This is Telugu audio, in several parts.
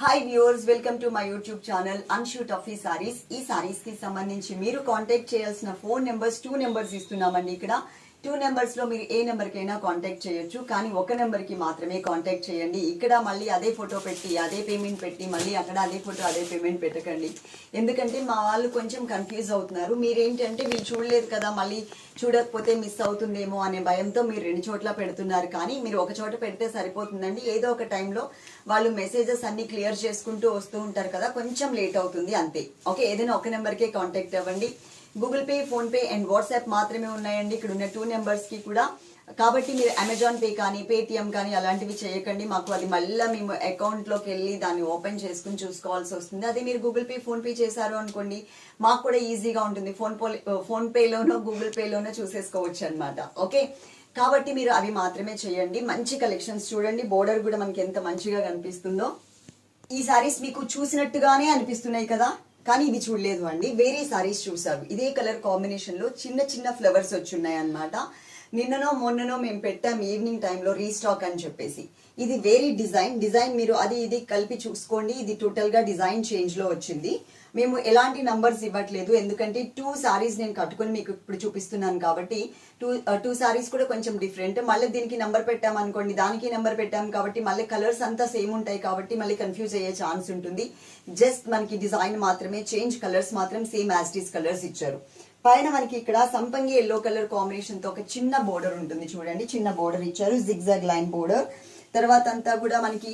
Hi viewers, welcome to my YouTube channel Anshu Tuffy saris. ఈ సారీస్ కి సంబంధించి మీరు కాంటాక్ట్ చేయాల్సిన ఫోన్ నెంబర్స్ 2 నెంబర్స్ ఇస్తున్నామండి. ఇక్కడ 2 నెంబర్స్ లో మీరు ఏ నెంబర్ కైనా కాంటాక్ట్ చేయొచ్చు, కానీ ఒక నెంబర్ కి మాత్రమే కాంటాక్ట్ చేయండి. ఇక్కడ మళ్ళీ అదే ఫోటో పెట్టి అదే పేమెంట్ పెట్టి మళ్ళీ అక్కడ అదే ఫోటో అదే పేమెంట్ పెట్టకండి. ఎందుకంటే మా వాళ్ళు కొంచెం కన్ఫ్యూజ్ అవుతున్నారు. మీరేంటంటే వీళ్ళు చూడలేదు కదా, మళ్ళీ చూడకపోతే మిస్ అవుతుందేమో అనే భయంతో మీరు 2 చోట్ల పెడుతున్నారు. కానీ మీరు ఒక చోట పెడితే సరిపోతుందండి. ఏదో ఒక టైంలో వాళ్ళు మెసేజెస్ అన్ని క్లియర్ చేసుకుంటూ వస్తూ ఉంటారు కదా, కొంచెం లేట్ అవుతుంది అంతే. ఓకే, ఏదైనా ఒక నెంబర్కే కాంటాక్ట్ అవ్వండి. Google pay, phone pay and WhatsApp మాత్రమే ఉన్నాయండి ఇక్కడ ఉన్న 2 నెంబర్స్ కి కూడా. కాబట్టి మీరు అమెజాన్ పే కానీ పేటిఎం కానీ అలాంటివి చేయకండి. మాకు అది మళ్ళీ మేము అకౌంట్ లోకి వెళ్ళి దాన్ని ఓపెన్ చేసుకుని చూసుకోవాల్సి వస్తుంది. అదే మీరు గూగుల్ పే, ఫోన్ పే చేశారు అనుకోండి, మాకు కూడా ఈజీగా ఉంటుంది. ఫోన్ పేలోనో గూగుల్ పేలోనో చూసేసుకోవచ్చు అనమాట. ఓకే, కాబట్టి మీరు అవి మాత్రమే చేయండి. మంచి కలెక్షన్స్ చూడండి. బోర్డర్ కూడా మనకి ఎంత మంచిగా కనిపిస్తుందో. ఈ సారీస్ మీకు చూసినట్టుగానే అనిపిస్తున్నాయి కదా, కానీ ఇవి చూడలేదు అండి, వేరే సారీస్ చూసారు. ఇదే కలర్ కాంబినేషన్ లో చిన్న చిన్న ఫ్లవర్స్ వచ్చున్నాయి అన్నమాట. నిన్ననో మొన్ననో మేము పెట్టాం ఈవినింగ్ టైంలో రీస్టాక్ అని చెప్పేసి. ఇది వేరే డిజైన్ మీరు అది ఇది కలిపి చూసుకోండి. ఇది టోటల్ గా డిజైన్ చేంజ్ లో వచ్చింది. మేము ఎలాంటి నంబర్స్ ఇవ్వట్లేదు, ఎందుకంటే 2 సారీస్ నేను కట్టుకుని మీకు ఇప్పుడు చూపిస్తున్నాను కాబట్టి. టూ సారీస్ కూడా కొంచెం డిఫరెంట్. మళ్ళీ దీనికి నంబర్ పెట్టాం అనుకోండి, దానికి నంబర్ పెట్టాం కాబట్టి మళ్ళీ కలర్స్ అంతా సేమ్ ఉంటాయి కాబట్టి మళ్ళీ కన్ఫ్యూజ్ అయ్యే ఛాన్స్ ఉంటుంది. జస్ట్ మనకి డిజైన్ మాత్రమే చేంజ్, కలర్స్ మాత్రం same as it is colours ఇచ్చారు. పైన మనకి ఇక్కడ సంపంగి ఎల్లో కలర్ కాంబినేషన్ తో ఒక చిన్న బోర్డర్ ఉంటుంది చూడండి. చిన్న బోర్డర్ ఇచ్చారు, జిగ్జాగ్ లైన్ బోర్డర్. తర్వాత అంతా కూడా మనకి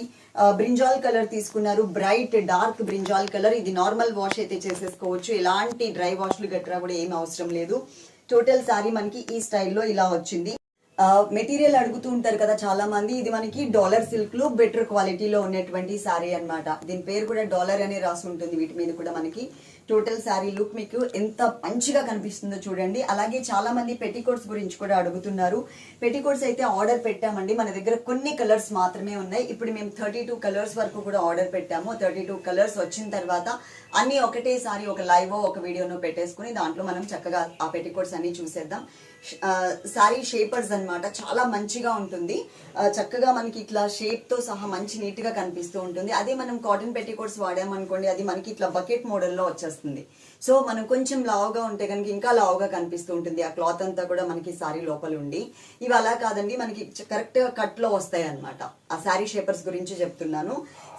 బ్రింజాల్ కలర్ తీసుకున్నారు, బ్రైట్ డార్క్ బ్రింజాల్ కలర్. ఇది నార్మల్ వాష్ అయితే చేసేసుకోవచ్చు, ఎలాంటి డ్రై వాష్లు గట్రా కూడా ఏమి అవసరం లేదు. టోటల్ సారీ మనకి ఈ స్టైల్లో ఇలా వచ్చింది. మెటీరియల్ అడుగుతూ ఉంటారు కదా చాలా మంది. ఇది మనకి డాలర్ సిల్క్ లో బెటర్ క్వాలిటీలో ఉన్నటువంటి సారీ అన్నమాట. దీని పేరు కూడా డాలర్ అనే రాసి ఉంటుంది వీటి మీద కూడా మనకి. టోటల్ శారీ లుక్ మీకు ఎంత మంచిగా కనిపిస్తుందో చూడండి. అలాగే చాలా మంది పెట్టికోట్స్ గురించి కూడా అడుగుతున్నారు. పెట్టికోట్స్ అయితే ఆర్డర్ పెట్టామండి, మన దగ్గర కొన్ని కలర్స్ మాత్రమే ఉన్నాయి. ఇప్పుడు మేము 32 కలర్స్ వరకు కూడా ఆర్డర్ పెట్టాము. 32 కలర్స్ వచ్చిన తర్వాత అన్ని ఒకటేసారి ఒక లైవ్ ఒక వీడియోను పెట్టేసుకుని దాంట్లో మనం చక్కగా ఆ పెట్టికోట్స్ అన్ని చూసేద్దాం. శారీ షేపర్స్ అన్నమాట, చాలా మంచిగా ఉంటుంది. చక్కగా మనకి ఇట్లా షేప్ తో సహా మంచి నీట్ గా కనిపిస్తూ ఉంటుంది. అదే మనం కాటన్ పెట్టికోట్స్ వాడామనుకోండి, అది మనకి ఇట్లా బకెట్ మోడల్లో వచ్చేస్తుంది. సో మనం కొంచెం లావుగా ఉంటే కనుక ఇంకా లావుగా కనిపిస్తూ ఉంటుంది ఆ క్లాత్ అంతా కూడా మనకి సారీ లోపల ఉండి. ఇవి అలా కాదండి, మనకి కరెక్ట్ గా కట్ లో వస్తాయి అనమాట. ఆ శారీ షేపర్స్ గురించి చెప్తున్నాను.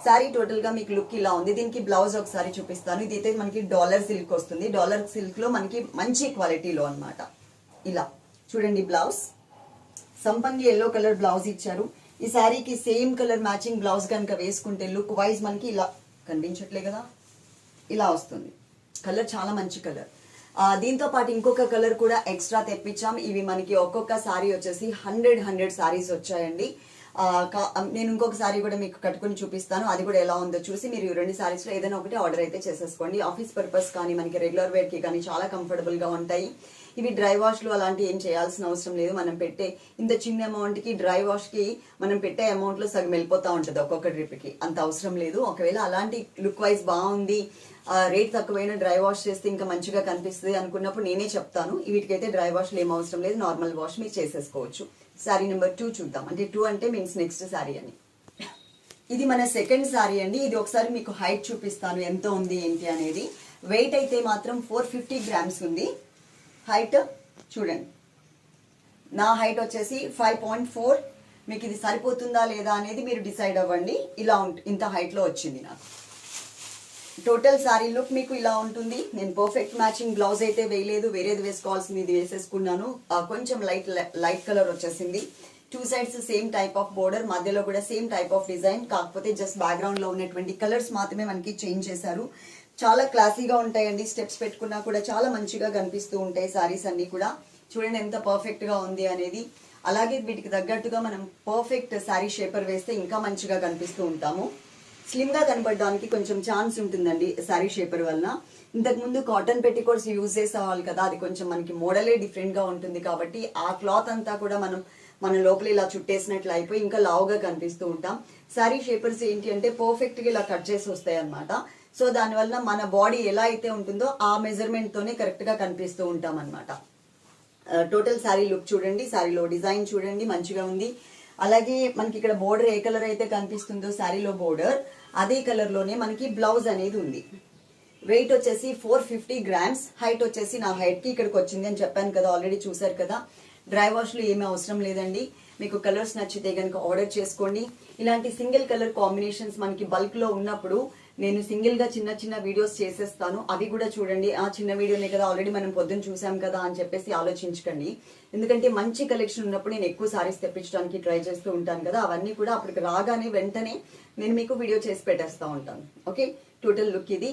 శారీ టోటల్ గా మీకు లుక్ ఇలా ఉంది. దీనికి బ్లౌజ్ ఒకసారి చూపిస్తాను. ఇది అయితే మనకి డాలర్ సిల్క్ వస్తుంది. డాలర్ సిల్క్ లో మనకి మంచి క్వాలిటీలో అనమాట. ఇలా చూడండి, బ్లౌజ్ సంపంగి ఎల్లో కలర్ బ్లౌజ్ ఇచ్చారు. ఈ శారీకి సేమ్ కలర్ మ్యాచింగ్ బ్లౌజ్ కనుక వేసుకుంటే లుక్ వైజ్ మనకి ఇలా కనిపించట్లే కదా, ఇలా వస్తుంది. కలర్ చాలా మంచి కలర్. దీంతో పాటు ఇంకొక కలర్ కూడా ఎక్స్ట్రా తెప్పించాం. ఇవి మనకి ఒక్కొక్క సారీ వచ్చేసి 100 సారీస్ వచ్చాయండి. నేను ఇంకొక సారీ కూడా మీకు కట్టుకుని చూపిస్తాను. అది కూడా ఎలా ఉందో చూసి మీరు 2 సారీస్ లో ఏదైనా ఒకటి ఆర్డర్ అయితే చేసేసుకోండి. ఆఫీస్ పర్పస్ కానీ మనకి రెగ్యులర్ వేర్ కి కానీ చాలా కంఫర్టబుల్ గా ఉంటాయి. ఇవి డ్రై వాష్ లో అలాంటి ఏం చేయాల్సిన అవసరం లేదు. మనం పెట్టే ఇంత చిన్న అమౌంట్ కి డ్రై వాష్ కి మనం పెట్టే అమౌంట్ లో సగం వెళ్ళిపోతా ఉంటుంది ఒక్కొక్క ట్రిప్ కి. అంత అవసరం లేదు. ఒకవేళ అలాంటి లుక్ వైజ్ బాగుంది, రేట్ తక్కువైన డ్రై వాష్ చేస్తే ఇంకా మంచిగా కనిపిస్తుంది అనుకున్నప్పుడు నేనే చెప్తాను. వీటికైతే డ్రై వాష్ ఏం అవసరం లేదు, నార్మల్ వాష్ మీరు చేసేసుకోవచ్చు. శారీ నెంబర్ 2 చూద్దాం. అంటే 2 అంటే మీన్స్ నెక్స్ట్ శారీ అని. ఇది మన సెకండ్ శారీ అండి. ఇది ఒకసారి మీకు హైట్ చూపిస్తాను ఎంత ఉంది ఏంటి అనేది. వెయిట్ అయితే మాత్రం 450 గ్రామ్స్ ఉంది. హైట్ చూడండి, నా హైట్ వచ్చేసి 5.4. మీకు ఇది సరిపోతుందా లేదా అనేది మీరు డిసైడ్ అవ్వండి. ఇలా ఇంత హైట్ లో వచ్చింది నాకు. టోటల్ శారీ లుక్ మీకు ఇలా ఉంటుంది. నేను పర్ఫెక్ట్ మ్యాచింగ్ బ్లౌజ్ అయితే వేయలేదు, వేరేది వేసుకోవాల్సింది ఇది వేసేసుకున్నాను. కొంచెం లైట్ కలర్ వచ్చేసింది. 2 sides same type of border, మధ్యలో కూడా సేమ్ టైప్ ఆఫ్ డిజైన్. కాకపోతే జస్ట్ బ్యాక్గ్రౌండ్ లో ఉన్నటువంటి కలర్స్ మాత్రమే మనకి చేంజ్ చేశారు. చాలా క్లాసీగా ఉంటాయండి. స్టెప్స్ పెట్టుకున్నా కూడా చాలా మంచిగా కనిపిస్తూ ఉంటాయి సారీస్ అన్ని కూడా. చూడండి ఎంత పర్ఫెక్ట్ గా ఉంది అనేది. అలాగే వీటికి తగ్గట్టుగా మనం పర్ఫెక్ట్ శారీ షేపర్ వేస్తే ఇంకా మంచిగా కనిపిస్తూ ఉంటాము. స్లిమ్ గా కనబడడానికి కొంచెం ఛాన్స్ ఉంటుందండి శారీ షేపర్ వలన. ఇంతకు ముందు కాటన్ పెట్టికోట్స్ యూజ్ చేసేవాళ్ళు కదా, అది కొంచెం మనకి మోడలే డిఫరెంట్ గా ఉంటుంది కాబట్టి ఆ క్లాత్ అంతా కూడా మన లోపల ఇలా చుట్టేసినట్లు అయిపోయి ఇంకా లావుగా కనిపిస్తూ ఉంటాం. శారీ షేపర్స్ ఏంటి అంటే పర్ఫెక్ట్ గా ఇలా కట్ చేసి వస్తాయి అనమాట. సో దానివల్ల మన బాడీ ఎలా అయితే ఉంటుందో ఆ మెజర్మెంట్ తోనే కరెక్ట్ గా కనిపిస్తూ ఉంటాం అనమాట. టోటల్ శారీ లుక్ చూడండి, శారీలో డిజైన్ చూడండి, మంచిగా ఉంది. అలాగే మనకి ఇక్కడ బోర్డర్ ఏ కలర్ అయితే కనిపిస్తుందో శారీలో బోర్డర్, అదే కలర్ లోనే మనకి బ్లౌజ్ అనేది ఉంది. వెయిట్ వచ్చేసి 450 గ్రామ్స్, హైట్ వచ్చేసి నా హైట్ కి ఇక్కడికి వచ్చింది అని చెప్పాను కదా, ఆల్రెడీ చూసారు కదా. డ్రై వాష్ లో ఏమీ అవసరం లేదండి. మీకు కలర్స్ నచ్చితే కనుక ఆర్డర్ చేసుకోండి. ఇలాంటి సింగిల్ కలర్ కాంబినేషన్స్ మనకి బల్క్ లో ఉన్నప్పుడు నేను సింగిల్ గా చిన్న చిన్న వీడియోస్ చేసేస్తాను, అవి కూడా చూడండి. ఆ చిన్న వీడియోనే కదా ఆల్రెడీ మనం పొద్దున్న చూసాం కదా అని చెప్పేసి ఆలోచించకండి. ఎందుకంటే మంచి కలెక్షన్ ఉన్నప్పుడు నేను ఎక్కువ సారీస్ తెప్పించడానికి ట్రై చేస్తూ ఉంటాను కదా, అవన్నీ కూడా అప్పటికి రాగానే వెంటనే నేను మీకు వీడియో చేసి పెట్టేస్తా ఉంటాను. ఓకే, టోటల్ లుక్ ఇది.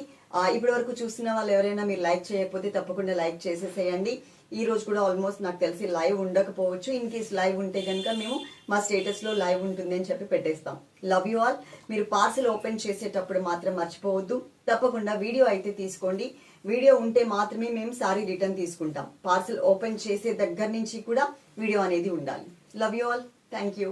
ఇప్పటి వరకు చూస్తున్న వాళ్ళు ఎవరైనా మీరు లైక్ చేయకపోతే తప్పకుండా లైక్ చేసేసేయండి. ఈ రోజు కూడా ఆల్మోస్ట్ నాకు తెలిసి లైవ్ ఉండకపోవచ్చు. ఇన్ కేస్ లైవ్ ఉంటే కనుక మేము మా స్టేటస్ లో లైవ్ ఉంటుంది అని చెప్పి పెట్టేస్తాం. Love you all. మీరు పార్సల్ ఓపెన్ చేసేటప్పుడు మాత్రం మర్చిపోవద్దు, తప్పకుండా వీడియో అయితే తీసుకోండి. వీడియో ఉంటే మాత్రమే మేము సారీ రిటర్న్ తీసుకుంటాం. పార్సల్ ఓపెన్ చేసే దగ్గర నుంచి కూడా వీడియో అనేది ఉండాలి. Love you all. Thank you.